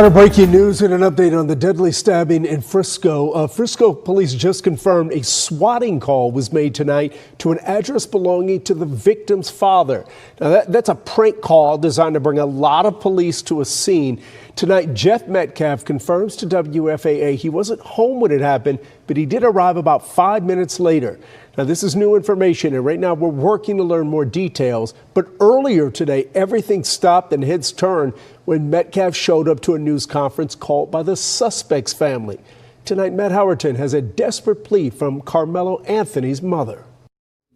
Our breaking news and an update on the deadly stabbing in Frisco. Frisco police just confirmed a swatting call was made tonight to an address belonging to the victim's father. Now that's a prank call designed to bring a lot of police to a scene. Tonight, Jeff Metcalf confirms to WFAA he wasn't home when it happened, but he did arrive about 5 minutes later. Now, this is new information, and right now we're working to learn more details. But earlier today, everything stopped and heads turned when Metcalf showed up to a news conference called by the suspect's family. Tonight, Matt Howerton has a desperate plea from Karmelo Anthony's mother.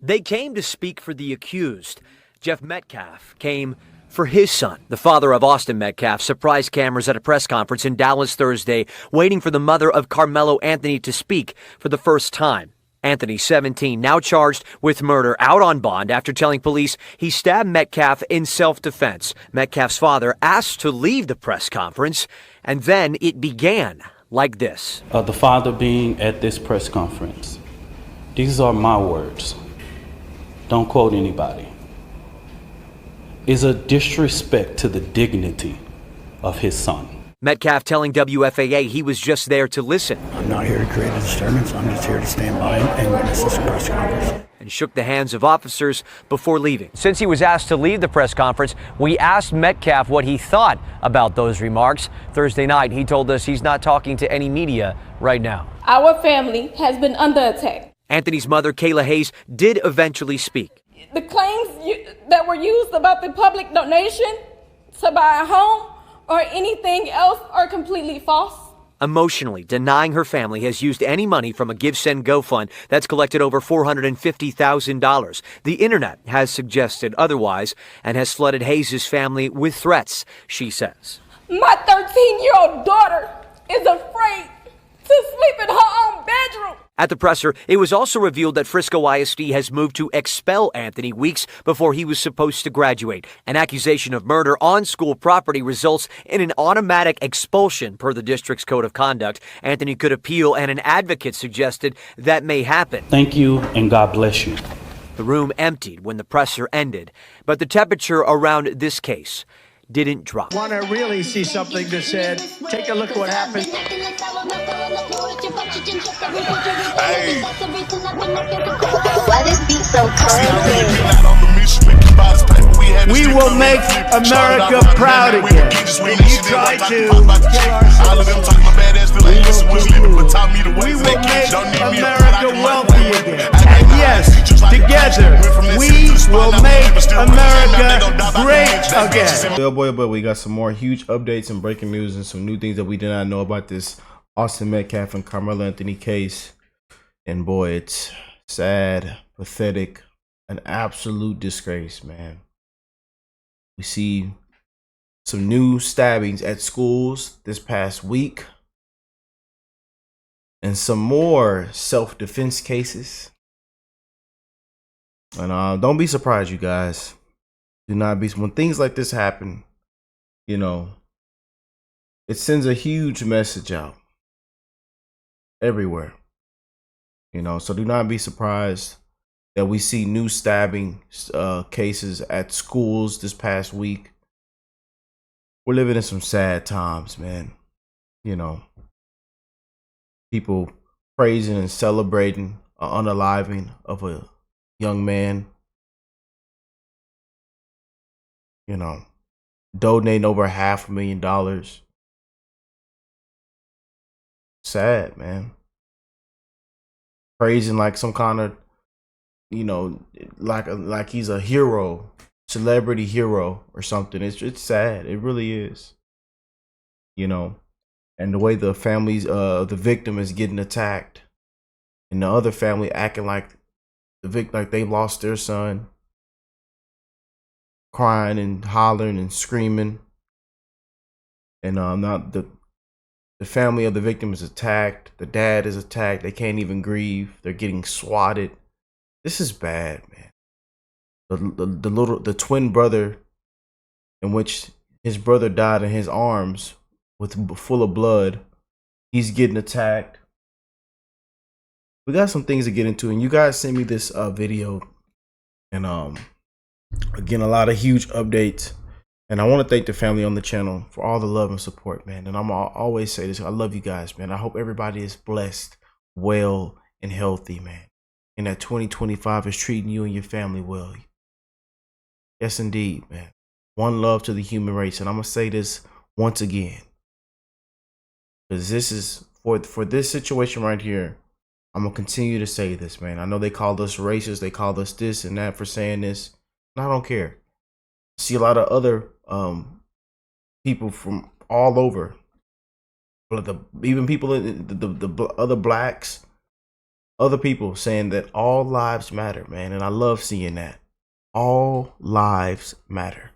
They came to speak for the accused. Jeff Metcalf came for his son. The father of Austin Metcalf surprised cameras at a press conference in Dallas Thursday, waiting for the mother of Karmelo Anthony to speak for the first time. Anthony, 17, now charged with murder, out on bond after telling police he stabbed Metcalf in self-defense. Metcalf's father asked to leave the press conference, and then it began like this. The father being at this press conference. These are my words. Don't quote anybody. Is a disrespect to the dignity of his son. Metcalf telling WFAA he was just there to listen. I'm not here to create a disturbance. I'm just here to stand by and witness this press conference. And shook the hands of officers before leaving. Since he was asked to leave the press conference, we asked Metcalf what he thought about those remarks. Thursday night, he told us he's not talking to any media right now. Our family has been under attack. Anthony's mother, Kayla Hayes, did eventually speak. The claims that were used about the public donation to buy a home or anything else are completely false. Emotionally denying her family has used any money from a GiveSend GoFund that's collected over $450,000. The internet has suggested otherwise and has flooded Hayes' family with threats, she says. My 13-year-old daughter is afraid to sleep in her own bedroom. At the presser, it was also revealed that Frisco ISD has moved to expel Anthony weeks before he was supposed to graduate. An accusation of murder on school property results in an automatic expulsion per the district's code of conduct. Anthony could appeal, and an advocate suggested that may happen. Thank you, and God bless you. The room emptied when the presser ended, but the temperature around this case didn't drop. Want to really see something that said, take a look at what happened. Hey. Why this beat so crazy? We will make America proud again. When you try to kill our citizens, we will make America wealthy again. And yes, together, we will make America great again. But we got some more huge updates and breaking news and some new things that we did not know about this Austin Metcalf and Karmelo Anthony case. And boy, it's sad, pathetic, an absolute disgrace, man. We see some new stabbings at schools this past week and some more self-defense cases. And don't be surprised, you guys. Do not be, when things like this happen, you know, it sends a huge message out everywhere, you know, so do not be surprised that we see new stabbing cases at schools this past week. We're living in some sad times, man. You know, people praising and celebrating an unaliving of a young man. You know, donating over $500,000. Sad, man. Praising like some kind of, you know, like he's a hero, celebrity hero or something. It's sad. It really is. You know, and the way the families the victim is getting attacked, and the other family acting like the victim, like they lost their son, crying and hollering and screaming. And now the family of the victim is attacked. The dad is attacked. They can't even grieve. They're getting swatted. This is bad, man. The twin brother, in which his brother died in his arms with full of blood, he's getting attacked. We got some things to get into, and you guys sent me this video, and again, a lot of huge updates And I want to thank the family on the channel for all the love and support, man. And I'm always say this. I love you guys, man. I hope everybody is blessed, well, and healthy, man. And that 2025 is treating you and your family well. Yes, indeed, man. One love to the human race. And I'm going to say this once again. Because this is, for this situation right here, I'm going to continue to say this, man. I know they called us racist. They called us this and that for saying this. And I don't care. I see a lot of other people from all over. Even people in the other blacks, other people saying that all lives matter, man. And I love seeing that. All lives matter.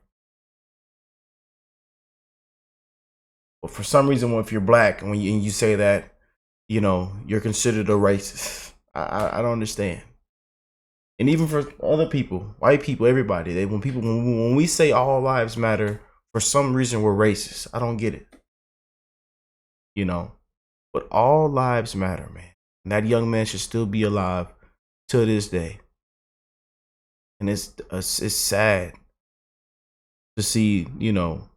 But for some reason, if you're black and when you say that, you know, you're considered a racist. I don't understand. And even for other people, white people, everybody, when we say all lives matter, for some reason we're racist. I don't get it. You know, but all lives matter, man. And that young man should still be alive to this day. And it's sad to see, you know,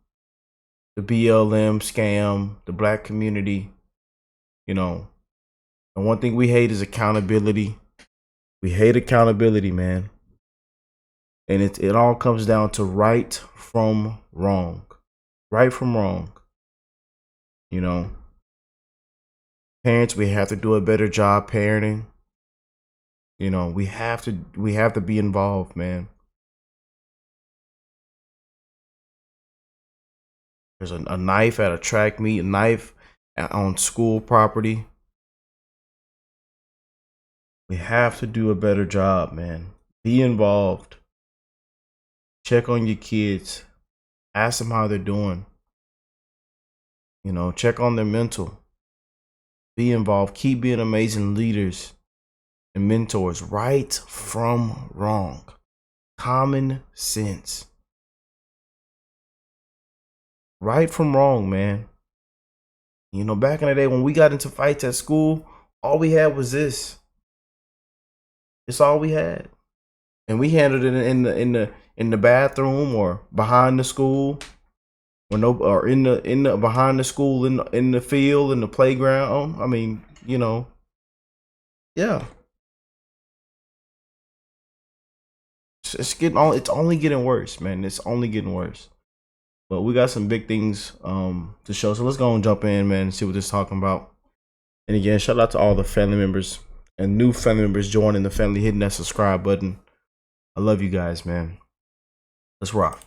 the BLM scam, the black community, you know. And one thing we hate is accountability. We hate accountability, man. And it all comes down to right from wrong. Right from wrong. You know. Parents, we have to do a better job parenting. You know, we have to be involved, man. There's a knife at a track meet, a knife on school property. We have to do a better job, man. Be involved. Check on your kids. Ask them how they're doing. You know, check on their mental. Be involved. Keep being amazing leaders and mentors. Right from wrong. Common sense. Right from wrong, man. You know, back in the day when we got into fights at school, all we had was this. It's all we had. And we handled it in the bathroom or behind the school. Or in the behind the school in the field, in the playground. I mean, you know. Yeah. It's only getting worse, man. It's only getting worse. But we got some big things to show. So let's go and jump in, man, and see what this is talking about. And again, shout out to all the family members and new family members joining the family, hitting that subscribe button. I love you guys, man. Let's rock.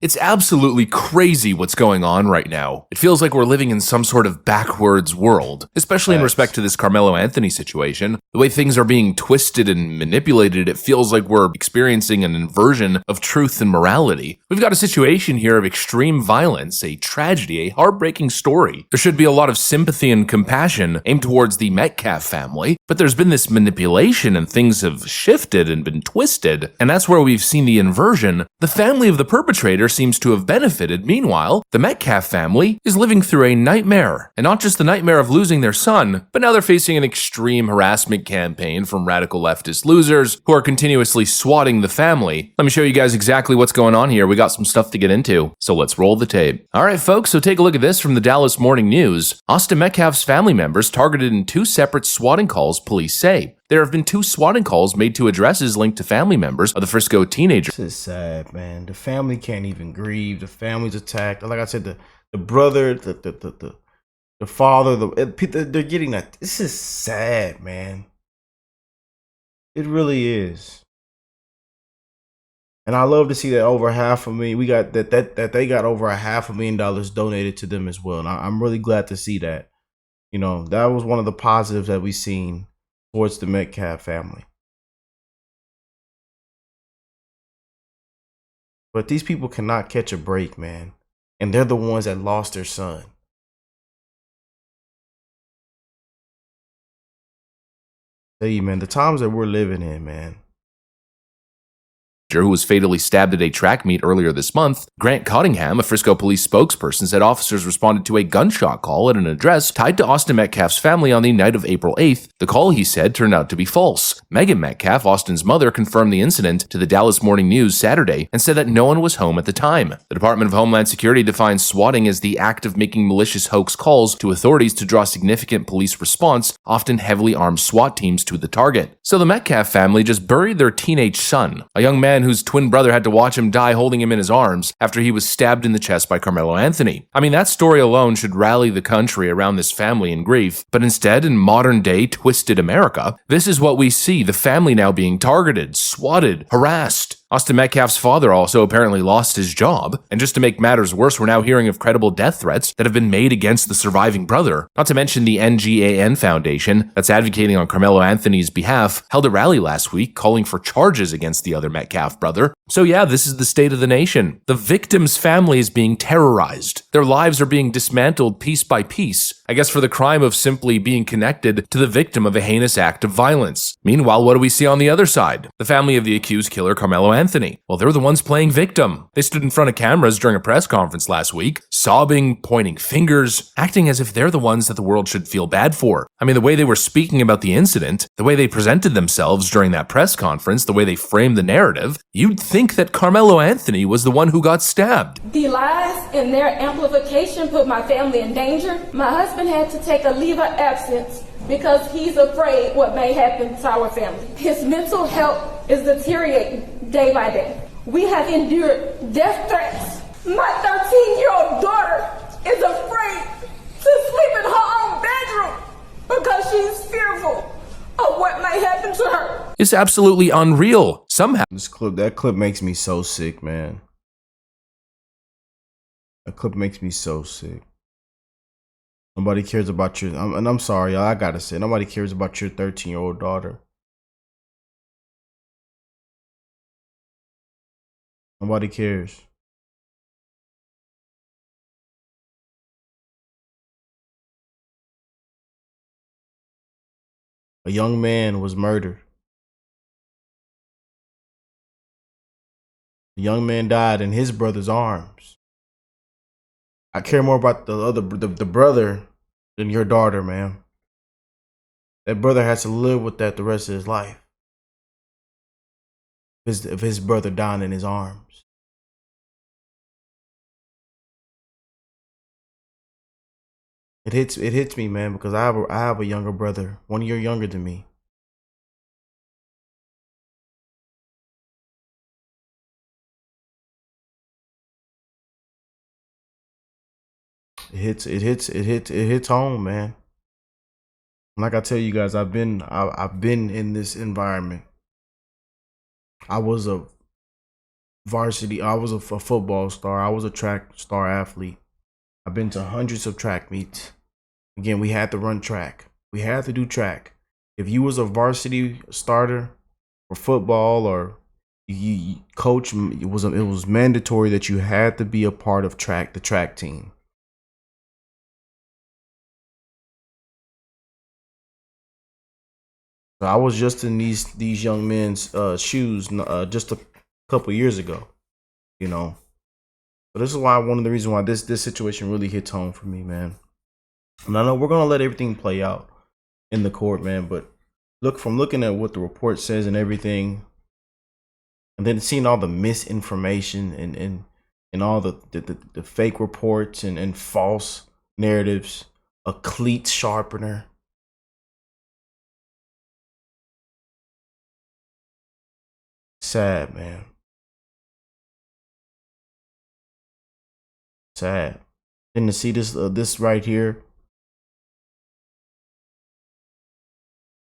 It's absolutely crazy what's going on right now. It feels like we're living in some sort of backwards world, especially in respect to this Karmelo Anthony situation. The way things are being twisted and manipulated, it feels like we're experiencing an inversion of truth and morality. We've got a situation here of extreme violence, a tragedy, a heartbreaking story. There should be a lot of sympathy and compassion aimed towards the Metcalf family, but there's been this manipulation and things have shifted and been twisted, and that's where we've seen the inversion. The family of the perpetrator seems to have benefited. Meanwhile, the Metcalf family is living through a nightmare, and not just the nightmare of losing their son, but now they're facing an extreme harassment campaign from radical leftist losers who are continuously swatting the family. Let me show you guys exactly what's going on here. We got some stuff to get into, so let's roll the tape. All right, folks, so take a look at this from the Dallas Morning News. Austin Metcalf's family members targeted in 2 separate swatting calls, police say. There have been 2 swatting calls made to addresses linked to family members of the Frisco teenager. This is sad, man. The family can't even grieve. The family's attacked. Like I said, the brother, the father, they're getting that. This is sad, man. It really is. And I love to see that over we got that they got over $500,000 donated to them as well. And I'm really glad to see that. You know, that was one of the positives that we seen towards the Metcalf family. But these people cannot catch a break, man. And they're the ones that lost their son. Tell you, man, the times that we're living in, man. who was fatally stabbed at a track meet earlier this month. Grant Cottingham, a Frisco police spokesperson, said officers responded to a gunshot call at an address tied to Austin Metcalf's family on the night of April 8th. The call, he said, turned out to be false. Megan Metcalf, Austin's mother, confirmed the incident to the Dallas Morning News Saturday and said that no one was home at the time. The Department of Homeland Security defines swatting as the act of making malicious hoax calls to authorities to draw significant police response, often heavily armed SWAT teams, to the target. So the Metcalf family just buried their teenage son, a young man whose twin brother had to watch him die holding him in his arms after he was stabbed in the chest by Karmelo Anthony. I mean, that story alone should rally the country around this family in grief, but instead, in modern-day twisted America, this is what we see: the family now being targeted, swatted, harassed. Austin Metcalf's father also apparently lost his job, and just to make matters worse, we're now hearing of credible death threats that have been made against the surviving brother. Not to mention the NGAN Foundation, that's advocating on Karmelo Anthony's behalf, held a rally last week calling for charges against the other Metcalf brother. So yeah, this is the state of the nation. The victim's family is being terrorized. Their lives are being dismantled piece by piece, I guess for the crime of simply being connected to the victim of a heinous act of violence. Meanwhile, what do we see on the other side? The family of the accused killer, Karmelo Anthony. Well, they're the ones playing victim. They stood in front of cameras during a press conference last week, sobbing, pointing fingers, acting as if they're the ones that the world should feel bad for. I mean, the way they were speaking about the incident, the way they presented themselves during that press conference, the way they framed the narrative, you'd think that Karmelo Anthony was the one who got stabbed. The lies and their amplification put my family in danger. My husband had to take a leave of absence because he's afraid what may happen to our family. His mental health is deteriorating day by day. We have endured death threats. My 13-year-old daughter is afraid to sleep in her own bedroom because she's fearful of what may happen to her. It's absolutely unreal. Somehow, that clip makes me so sick, man. That clip makes me so sick. Nobody cares about your, and I'm sorry, y'all, I gotta say, nobody cares about your 13-year-old daughter. Nobody cares. A young man was murdered. A young man died in his brother's arms. I care more about the brother than your daughter, man. That brother has to live with that the rest of his life. Of his brother dying in his arms. It hits me, man, because I have a younger brother, 1 year younger than me. It hits home, man. Like I tell you guys, I've been in this environment. I was a varsity, I was a football star, I was a track star athlete. I've been to hundreds of track meets. Again, we had to run track. We had to do track. If you was a varsity starter for football or you coach, it was mandatory that you had to be a part of the track team. So I was just in these young men's shoes just a couple years ago, you know. So this is why one of the reasons why this situation really hits home for me, man. And I know we're gonna let everything play out in the court, man. But looking at what the report says and everything, and then seeing all the misinformation and all the fake reports and false narratives, a cleat sharpener. Sad, man. Sad. And to see this right here.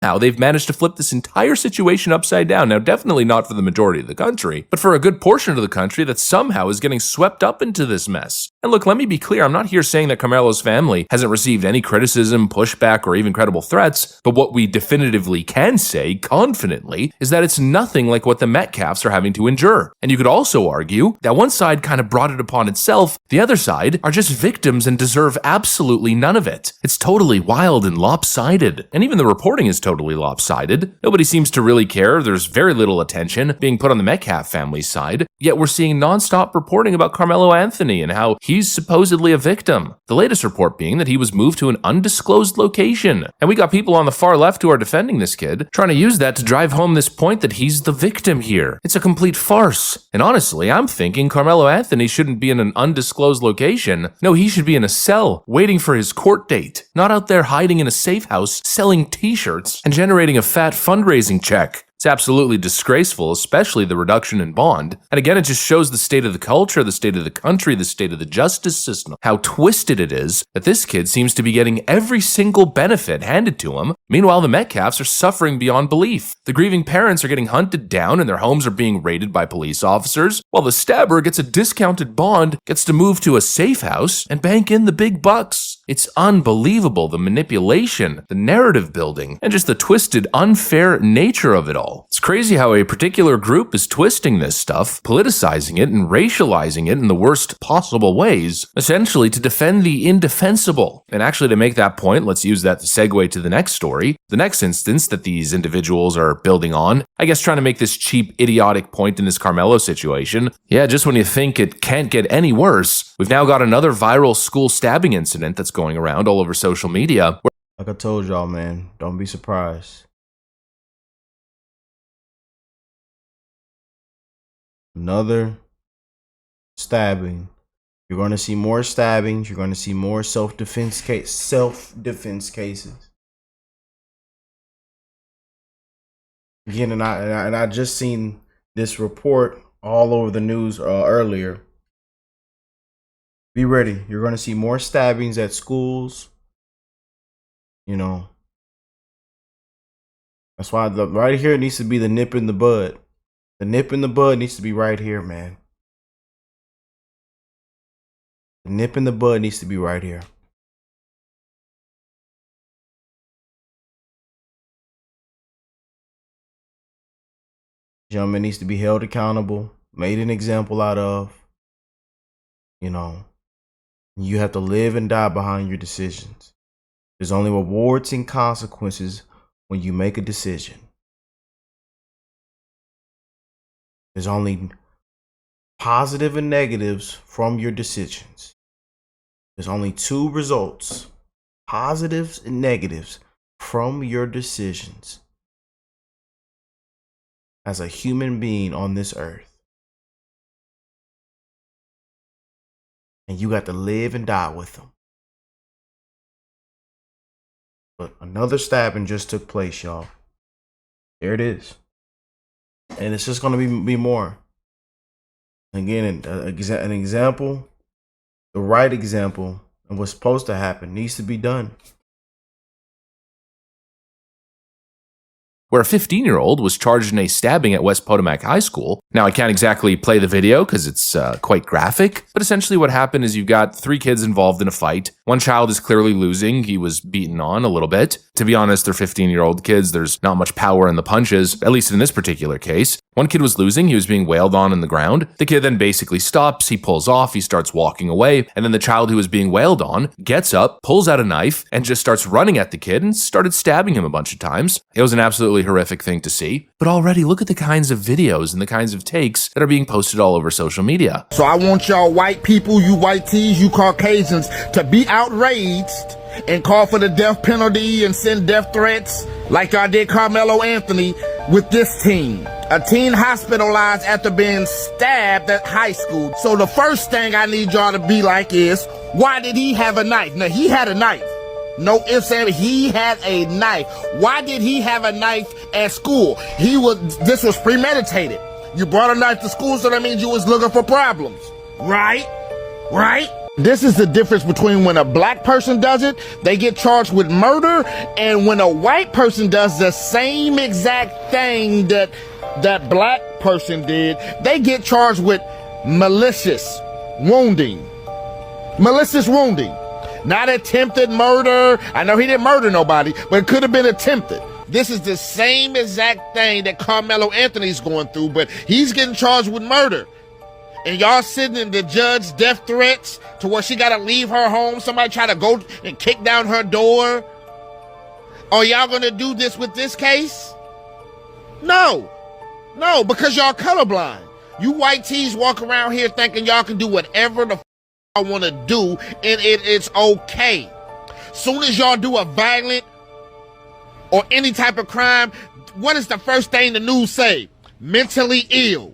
Now, they've managed to flip this entire situation upside down. Now, definitely not for the majority of the country, but for a good portion of the country that somehow is getting swept up into this mess. And look, let me be clear, I'm not here saying that Karmelo's family hasn't received any criticism, pushback, or even credible threats, but what we definitively can say, confidently, is that it's nothing like what the Metcalfs are having to endure. And you could also argue that one side kind of brought it upon itself, the other side are just victims and deserve absolutely none of it. It's totally wild and lopsided. And even the reporting is totally lopsided. Nobody seems to really care, there's very little attention being put on the Metcalf family's side, yet we're seeing non-stop reporting about Karmelo Anthony and how he's supposedly a victim. The latest report being that he was moved to an undisclosed location. And we got people on the far left who are defending this kid, trying to use that to drive home this point that he's the victim here. It's a complete farce. And honestly, I'm thinking Karmelo Anthony shouldn't be in an undisclosed location. No, he should be in a cell, waiting for his court date, not out there hiding in a safe house, selling t-shirts, and generating a fat fundraising check. It's absolutely disgraceful, especially the reduction in bond. And again, it just shows the state of the culture, the state of the country, the state of the justice system, how twisted it is that this kid seems to be getting every single benefit handed to him. Meanwhile, the Metcalfs are suffering beyond belief. The grieving parents are getting hunted down and their homes are being raided by police officers, while the stabber gets a discounted bond, gets to move to a safe house, and bank in the big bucks. It's unbelievable, the manipulation, the narrative building, and just the twisted, unfair nature of it all. It's crazy how a particular group is twisting this stuff, politicizing it, and racializing it in the worst possible ways, essentially to defend the indefensible. And actually, to make that point, let's use that to segue to the next story. The next instance that these individuals are building on, I guess trying to make this cheap, idiotic point in this Karmelo situation. Yeah, just when you think it can't get any worse, we've now got another viral school stabbing incident that's going around all over social media. Like I told y'all, man, don't be surprised. Another stabbing. You're going to see more stabbings. You're going to see more self-defense cases. Again, and I just seen this report all over the news earlier. Be ready. You're going to see more stabbings at schools. You know, that's why right here needs to be the nip in the bud. The nip in the bud needs to be right here, man. The nip in the bud needs to be right here. Gentleman needs to be held accountable, made an example out of. You know, you have to live and die behind your decisions. There's only rewards and consequences when you make a decision. There's only positive and negatives from your decisions. There's only two results, positives and negatives from your decisions as a human being on this earth. And you got to live and die with them. But another stabbing just took place, y'all. There it is. And it's just going to be more. Again, an example, the right example of what's supposed to happen needs to be done. Where a 15-year-old was charged in a stabbing at West Potomac High School. Now, I can't exactly play the video because it's quite graphic, but essentially what happened is you've got 3 kids involved in a fight. One child is clearly losing. He was beaten on a little bit. To be honest, they're 15-year-old kids. There's not much power in the punches, at least in this particular case. One kid was losing. He was being wailed on the ground. The kid then basically stops. He pulls off. He starts walking away. And then the child who was being wailed on gets up, pulls out a knife, and just starts running at the kid and started stabbing him a bunch of times. It was an absolutely horrific thing to see. But already look at the kinds of videos and the kinds of takes that are being posted all over social media. So I want y'all white people, you white tees, you Caucasians, to be outraged and call for the death penalty and send death threats like y'all did Karmelo Anthony with this teen. A teen hospitalized after being stabbed at high school. So the first thing I need y'all to be like is, why did he have a knife? Now, he had a knife. No ifs, ands, he had a knife. Why did he have a knife at school? This was premeditated. You brought a knife to school, so that means you was looking for problems. Right? Right? This is the difference between when a black person does it, they get charged with murder, and when a white person does the same exact thing that black person did, they get charged with malicious wounding. Malicious wounding. Not attempted murder. I know he didn't murder nobody, but it could have been attempted. This is the same exact thing that Karmelo Anthony's going through, but he's getting charged with murder. And y'all sitting in the judge's death threats to where she got to leave her home. Somebody try to go and kick down her door. Are y'all going to do this with this case? No. No, because y'all colorblind. You white tees walk around here thinking y'all can do whatever the I want to do, and it's okay. Soon as y'all do a violent or any type of crime, what is the first thing the news say? Mentally ill.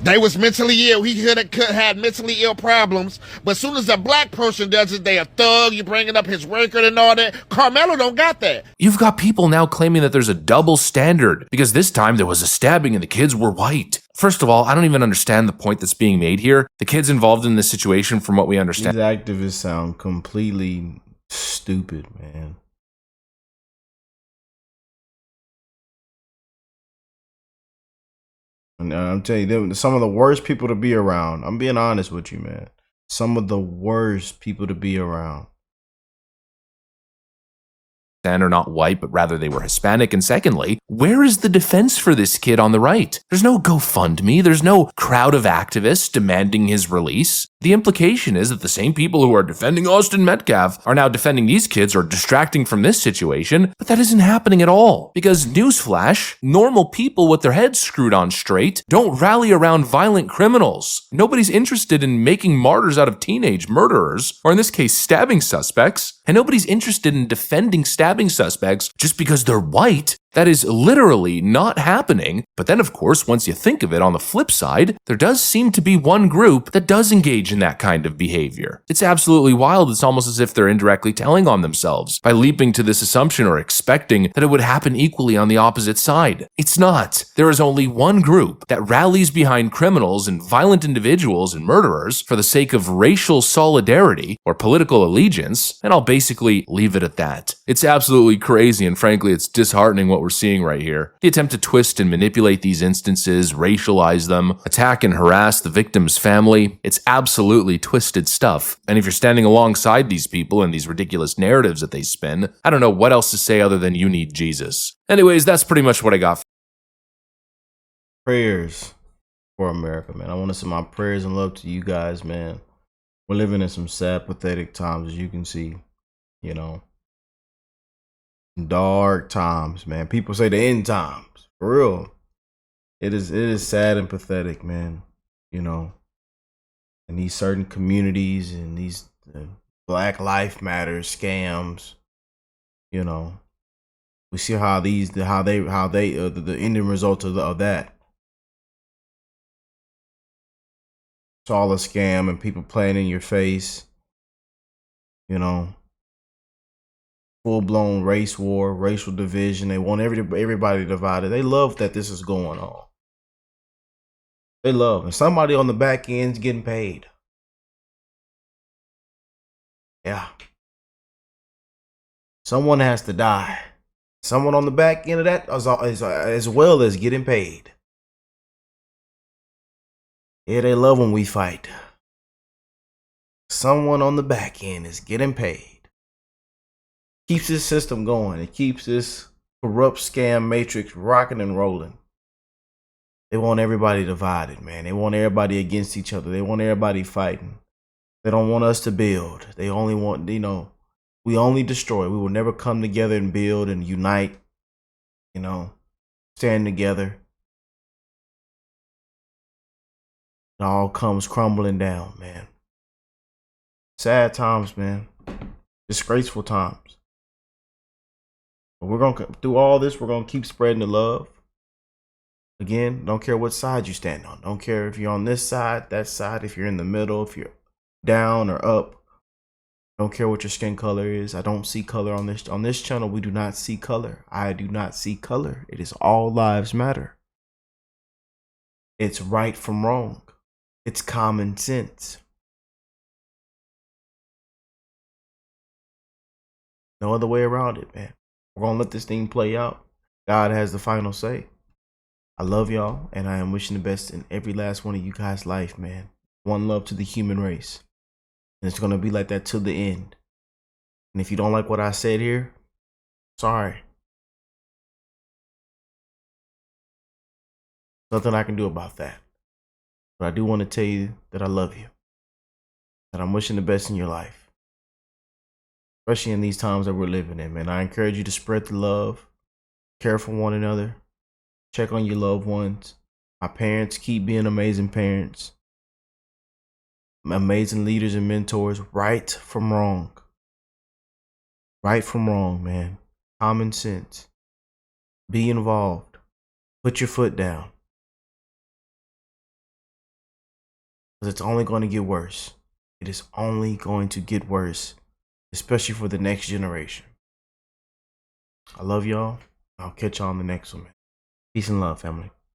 They was mentally ill. He could have had mentally ill problems. But as soon as a black person does it, they a thug. You bringing up his record and all that. Karmelo don't got that. You've got people now claiming that there's a double standard because this time there was a stabbing and the kids were white. First of all, I don't even understand the point that's being made here. The kids involved in this situation, from what we understand. These activists sound completely stupid, man. And I'm telling you, they're some of the worst people to be around. I'm being honest with you, man. Some of the worst people to be around. Are not white, but rather they were Hispanic. And secondly, where is the defense for this kid on the right? There's no GoFundMe. There's no crowd of activists demanding his release. The implication is that the same people who are defending Austin Metcalf are now defending these kids or distracting from this situation, but that isn't happening at all. Because newsflash, normal people with their heads screwed on straight don't rally around violent criminals. Nobody's interested in making martyrs out of teenage murderers, or in this case, stabbing suspects, and nobody's interested in defending stabbing suspects just because they're white. That is literally not happening. But then, of course, once you think of it on the flip side, there does seem to be one group that does engage in that kind of behavior. It's absolutely wild. It's almost as if they're indirectly telling on themselves by leaping to this assumption or expecting that it would happen equally on the opposite side. It's not. There is only one group that rallies behind criminals and violent individuals and murderers for the sake of racial solidarity or political allegiance, and I'll basically leave it at that. It's absolutely crazy, and frankly, it's disheartening what we're seeing right here. The attempt to twist and manipulate these instances, racialize them, attack and harass the victim's family, it's absolutely twisted stuff. And if you're standing alongside these people and these ridiculous narratives that they spin, I don't know what else to say other than you need Jesus. Anyways, that's pretty much what I got. Prayers for America, man. I want to send my prayers and love to you guys, man. We're living in some sad, pathetic times, as you can see, you know. Dark times, man. People say the end times. For real. It is sad and pathetic, man. You know. And these certain communities and these Black Life Matter scams, you know. We see how the ending result of that. It's all a scam and people playing in your face. You know. Full-blown race war, racial division. They want everybody divided. They love that this is going on. They love. And somebody on the back end's getting paid. Yeah. Someone has to die. Someone on the back end of that as well as getting paid. Yeah, they love when we fight. Someone on the back end is getting paid. Keeps this system going. It keeps this corrupt scam matrix rocking and rolling. They want everybody divided, man. They want everybody against each other. They want everybody fighting. They don't want us to build. They only want, you know, we only destroy. We will never come together and build and unite, you know, stand together. It all comes crumbling down, man. Sad times, man. Disgraceful times. But we're going to, through all this, we're going to keep spreading the love. Again, don't care what side you stand on. Don't care if you're on this side, that side, if you're in the middle, if you're down or up. Don't care what your skin color is. I don't see color on this. On this channel, we do not see color. I do not see color. It is all lives matter. It's right from wrong. It's common sense. No other way around it, man. We're going to let this thing play out. God has the final say. I love y'all, and I am wishing the best in every last one of you guys' life, man. One love to the human race. And it's going to be like that till the end. And if you don't like what I said here, sorry. Nothing I can do about that. But I do want to tell you that I love you. That I'm wishing the best in your life. Especially in these times that we're living in, man. I encourage you to spread the love. Care for one another. Check on your loved ones. My parents, keep being amazing parents. Amazing leaders and mentors. Right from wrong. Right from wrong, man. Common sense. Be involved. Put your foot down. Because it's only going to get worse. It is only going to get worse. Especially for the next generation. I love y'all. I'll catch y'all on the next one, man. Peace and love, family.